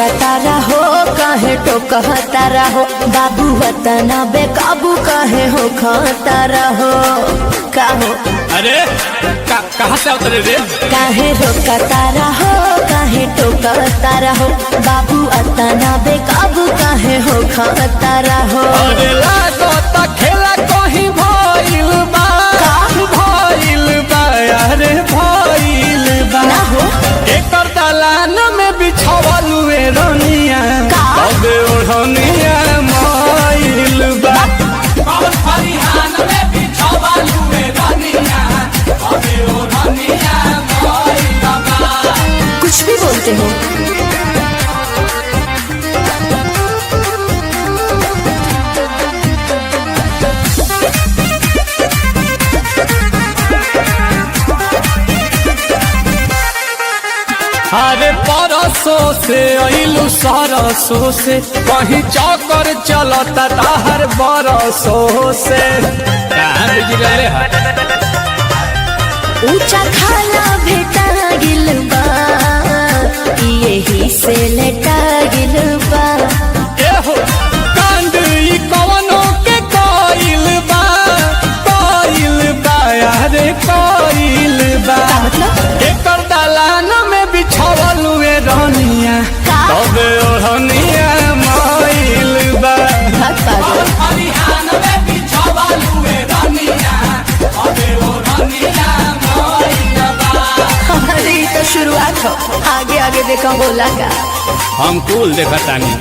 रोकता रहो काहे टोकता रहो बाबू वतना बेकाबू काहे हो खाता रहो का हो अरे कहाँ से उतरे रे? काहे रोकता रहो काहे टोकता रहो बाबू वतना बेकाबू काहे हो खाता रहो। अरे लागत खेला कहीं भइल बा अरे भइल बा ना हो एकर दलान में बिछावल हुए रनिया तबे ओढ़निया मइल बा कौन फरिहान में बिछावल हुए रनिया तबे ओढ़निया मइल बा। कुछ भी बोलते हो। अरे परसों से अइलू सरसों से कहीं चौकर चलता ताहर बरसों से ऊंचा खाला भेटा गिल बा यही से लेटा गिल बा एहो कांड ई कवनो के कइल बा अरे कइल बा मतलब एकर दलान में बिछावल हुए रनिया तबे ओढ़निया मइल बा भाग पागल। अरे तो शुरुआत हो आगे आगे देखा बोला का हम कुल देखा तानी।